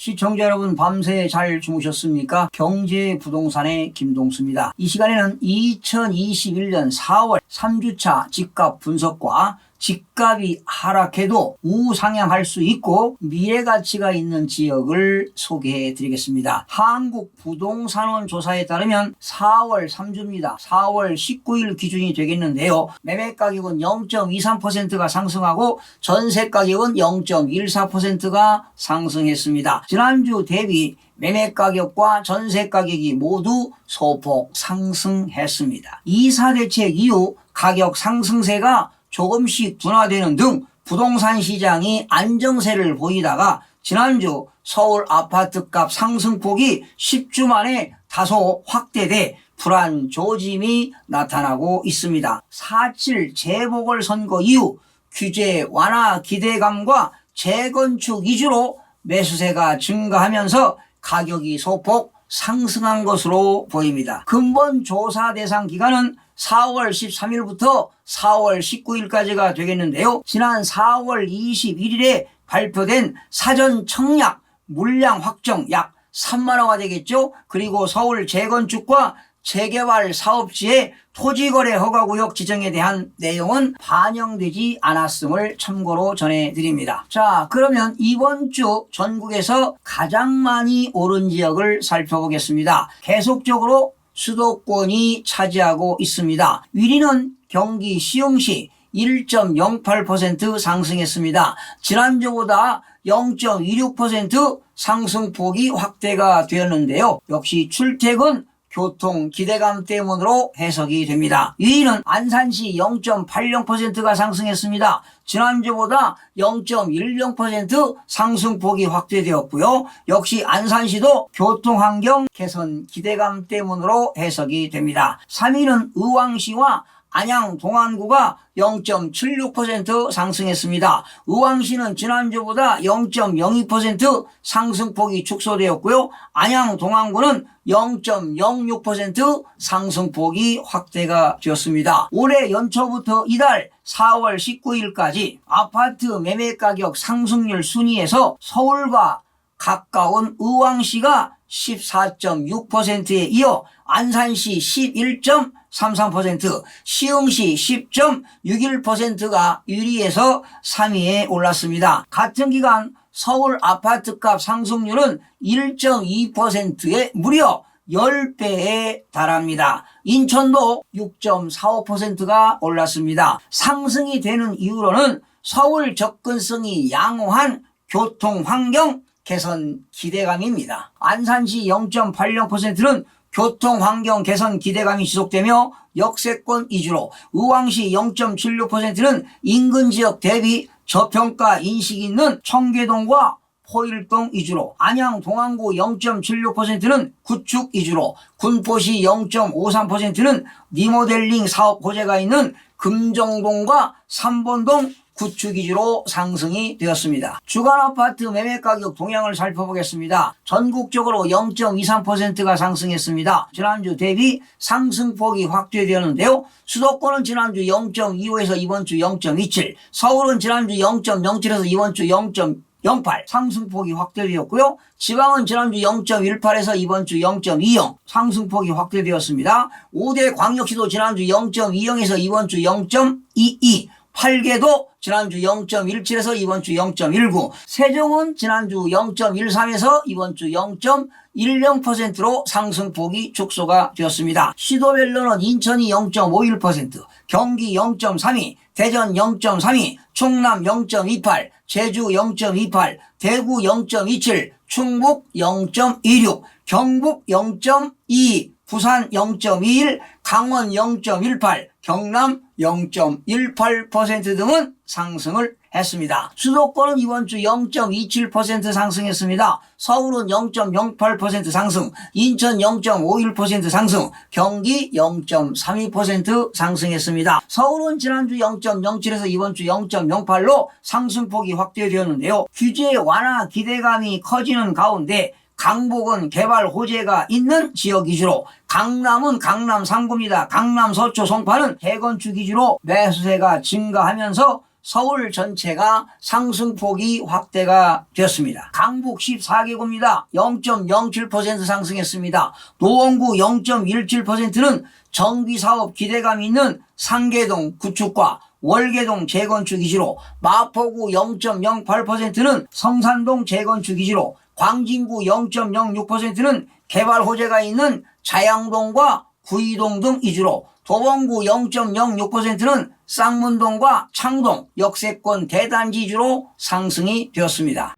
시청자 여러분, 밤새 잘 주무셨습니까? 경제부동산의 김동수입니다. 이 시간에는 2021년 4월 3주차 집값 분석과 집값이 하락해도 우상향할 수 있고 미래가치가 있는 지역을 소개해 드리겠습니다. 한국부동산원 조사에 따르면 4월 3주입니다. 4월 19일 기준이 되겠는데요. 매매가격은 0.23%가 상승하고 전세가격은 0.14%가 상승했습니다. 지난주 대비 매매가격과 전세가격이 모두 소폭 상승했습니다. 이사 대책 이후 가격 상승세가 조금씩 둔화되는 등 부동산 시장이 안정세를 보이다가 지난주 서울 아파트값 상승폭이 10주 만에 다소 확대돼 불안 조짐이 나타나고 있습니다. 4.7 재보궐선거 이후 규제 완화 기대감과 재건축 위주로 매수세가 증가하면서 가격이 소폭 상승한 것으로 보입니다. 근본 조사 대상 기간은 4월 13일부터 4월 19일까지가 되겠는데요. 지난 4월 21일에 발표된 사전 청약 물량 확정 약 3만호가 되겠죠. 그리고 서울 재건축과 재개발 사업지의 토지거래 허가구역 지정에 대한 내용은 반영되지 않았음을 참고로 전해드립니다. 자, 그러면 이번 주 전국에서 가장 많이 오른 지역을 살펴보겠습니다. 계속적으로 수도권이 차지하고 있습니다. 1위는 경기 시흥시 1.08% 상승했습니다. 지난주보다 0.26% 상승폭이 확대가 되었는데요. 역시 출퇴근 교통 기대감 때문으로 해석이 됩니다. 2위는 안산시 0.80%가 상승했습니다. 지난주보다 0.10% 상승폭이 확대되었고요. 역시 안산시도 교통환경 개선 기대감 때문으로 해석이 됩니다. 3위는 의왕시와 안양 동안구가 0.76% 상승했습니다. 의왕시는 지난주보다 0.02% 상승폭이 축소되었고요. 안양 동안구는 0.06% 상승폭이 확대가 되었습니다. 올해 연초부터 이달 4월 19일까지 아파트 매매가격 상승률 순위에서 서울과 가까운 의왕시가 14.6%에 이어 안산시 11.33%, 시흥시 10.61%가 1위에서 3위에 올랐습니다. 같은 기간 서울 아파트값 상승률은 1.2%에 무려 10배에 달합니다. 인천도 6.45%가 올랐습니다. 상승이 되는 이유로는 서울 접근성이 양호한 교통환경 개선 기대감입니다. 안산시 0.80%는 교통환경 개선 기대감이 지속되며 역세권 위주로, 의왕시 0.76%는 인근 지역 대비 저평가 인식이 있는 청계동과 포일동 위주로, 안양 동안구 0.76%는 구축 위주로, 군포시 0.53%는 리모델링 사업 호재가 있는 금정동과 삼본동 구축 위주로 상승이 되었습니다. 주간 아파트 매매가격 동향을 살펴보겠습니다. 전국적으로 0.23%가 상승했습니다. 지난주 대비 상승폭이 확대되었는데요. 수도권은 지난주 0.25에서 이번 주 0.27, 서울은 지난주 0.07에서 이번 주 0.08 상승폭이 확대되었고요. 지방은 지난주 0.18에서 이번 주 0.20 상승폭이 확대되었습니다. 5대 광역시도 지난주 0.20에서 이번 주 0.22, 8개도 지난주 0.17에서 이번 주 0.19, 세종은 지난주 0.13에서 이번 주 0.10%로 상승폭이 축소가 되었습니다. 시도별로는 인천이 0.51%, 경기 0.32, 대전 0.32, 충남 0.28, 제주 0.28, 대구 0.27, 충북 0.26, 경북 0.22, 부산 0.21, 강원 0.18, 경남 0.18% 등은 상승을 했습니다. 수도권은 이번 주 0.27% 상승했습니다. 서울은 0.08% 상승, 인천 0.51% 상승, 경기 0.32% 상승했습니다. 서울은 지난주 0.07에서 이번 주 0.08로 상승폭이 확대되었는데요. 규제 완화 기대감이 커지는 가운데 강북은 개발 호재가 있는 지역 위주로, 강남은 강남 3구입니다. 강남, 서초, 송파는 재건축 위주로 매수세가 증가하면서 서울 전체가 상승폭이 확대가 되었습니다. 강북 14개구입니다. 0.07% 상승했습니다. 노원구 0.17%는 정비사업 기대감이 있는 상계동 구축과 월계동 재건축 위주로, 마포구 0.08%는 성산동 재건축 위주로, 광진구 0.06%는 개발 호재가 있는 자양동과 구이동 등 위주로, 도봉구 0.06%는 쌍문동과 창동, 역세권 대단지 위주로 상승이 되었습니다.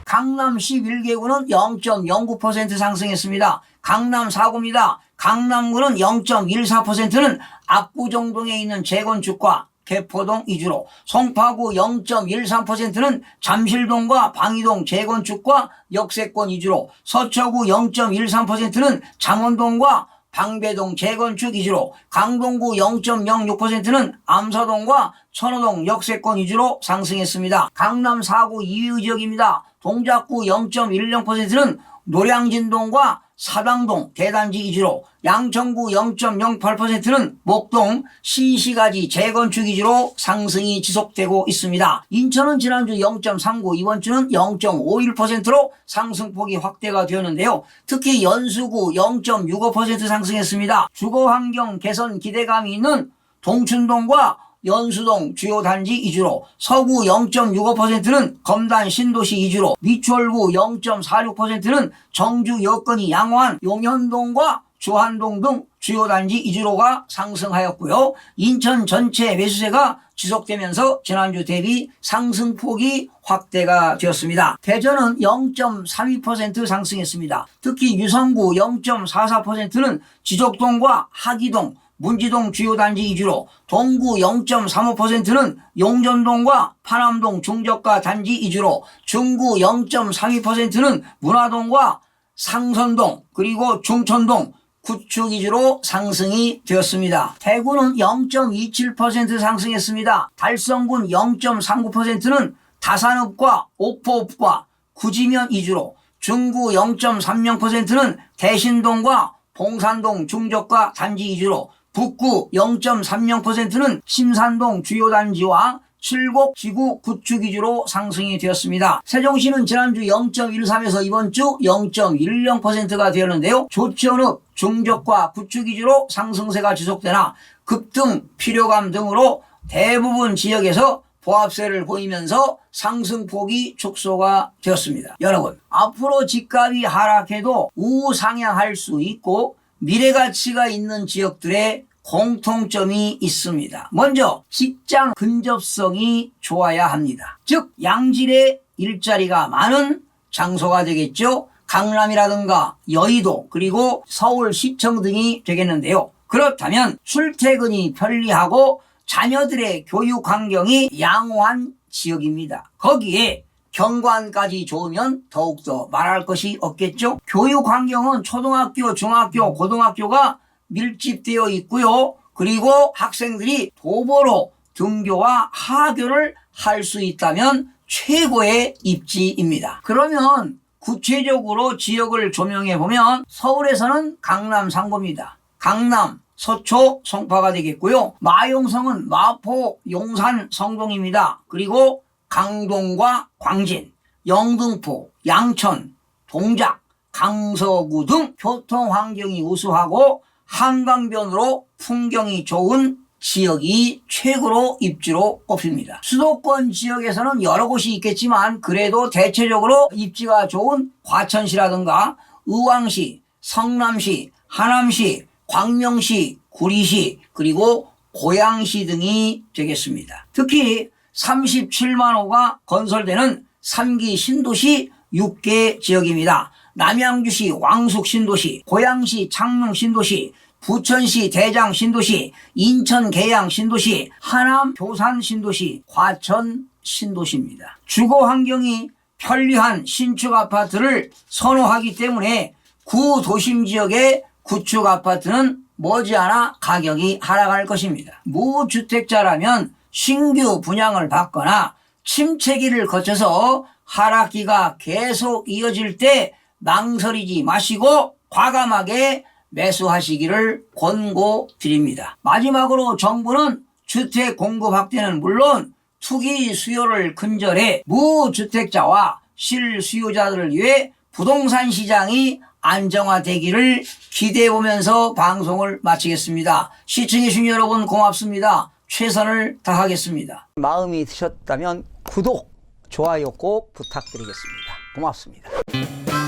강남 11개구는 0.09% 상승했습니다. 강남 4구입니다. 강남구는 0.14%는 압구정동에 있는 재건축과 개포동 위주로, 송파구 0.13%는 잠실동과 방이동 재건축과 역세권 위주로, 서초구 0.13%는 잠원동과 방배동 재건축 위주로, 강동구 0.06%는 암사동과 천호동 역세권 위주로 상승했습니다. 강남 4구 2위 지역입니다. 동작구 0.10%는 노량진동과 사당동 대단지 위주로, 양천구 0.08%는 목동 신시가지 재건축 위주로 상승이 지속되고 있습니다. 인천은 지난주 0.39, 이번 주는 0.51%로 상승폭이 확대가 되었는데요. 특히 연수구 0.65% 상승했습니다. 주거환경 개선 기대감이 있는 동춘동과 연수동 주요 단지 위주로, 서구 0.65%는 검단 신도시 위주로, 미추홀구 0.46%는 정주 여건이 양호한 용현동과 주한동 등 주요 단지 위주로가 상승하였고요. 인천 전체 매수세가 지속되면서 지난주 대비 상승폭이 확대가 되었습니다. 대전은 0.32% 상승했습니다. 특히 유성구 0.44%는 지족동과 하기동, 문지동 주요 단지 위주로, 동구 0.35%는 용전동과 파남동 중저가 단지 위주로, 중구 0.32%는 문화동과 상선동 그리고 중천동 구축 위주로 상승이 되었습니다. 대구는 0.27% 상승했습니다. 달성군 0.39%는 다산읍과 옥포읍과 구지면 위주로, 중구 0.30%는 대신동과 봉산동 중저가 단지 위주로, 북구 0.30%는 심산동 주요 단지와 칠곡 지구 구축 위주로 상승이 되었습니다. 세종시는 지난주 0.13에서 이번 주 0.10%가 되었는데요. 조치원읍 중저가 구축 위주로 상승세가 지속되나 급등 필요감 등으로 대부분 지역에서 보합세를 보이면서 상승폭이 축소가 되었습니다. 여러분, 앞으로 집값이 하락해도 우상향할 수 있고 미래가치가 있는 지역들의 공통점이 있습니다. 먼저 직장 근접성이 좋아야 합니다. 즉 양질의 일자리가 많은 장소가 되겠죠. 강남이라든가 여의도 그리고 서울시청 등이 되겠는데요. 그렇다면 출퇴근이 편리하고 자녀들의 교육 환경이 양호한 지역입니다. 거기에 경관까지 좋으면 더욱더 말할 것이 없겠죠. 교육 환경은 초등학교, 중학교, 고등학교가 밀집되어 있고요. 그리고 학생들이 도보로 등교와 하교를 할 수 있다면 최고의 입지입니다. 그러면 구체적으로 지역을 조명해 보면 서울에서는 강남 3구입니다. 강남, 서초, 송파가 되겠고요. 마용성은 마포, 용산, 성동입니다. 그리고 강동과 광진, 영등포, 양천, 동작, 강서구 등 교통환경이 우수하고 한강변으로 풍경이 좋은 지역이 최고로 입지로 꼽힙니다. 수도권 지역에서는 여러 곳이 있겠지만 그래도 대체적으로 입지가 좋은 과천시라든가 의왕시, 성남시, 하남시, 광명시, 구리시 그리고 고양시 등이 되겠습니다. 특히 37만 호가 건설되는 3기 신도시 6개 지역입니다. 남양주시 왕숙 신도시, 고양시 창릉 신도시, 부천시 대장 신도시, 인천 계양 신도시, 하남 교산 신도시, 과천 신도시입니다. 주거 환경이 편리한 신축 아파트를 선호하기 때문에 구도심 지역의 구축 아파트는 머지않아 가격이 하락할 것입니다. 무주택자라면 신규 분양을 받거나 침체기를 거쳐서 하락기가 계속 이어질 때 망설이지 마시고 과감하게 매수하시기를 권고드립니다. 마지막으로 정부는 주택 공급 확대는 물론 투기 수요를 근절해 무주택자와 실수요자들을 위해 부동산 시장이 안정화되기를 기대해보면서 방송을 마치겠습니다. 시청해주신 여러분 고맙습니다. 최선을 다하겠습니다. 마음이 드셨다면 구독, 좋아요 꼭 부탁드리겠습니다. 고맙습니다.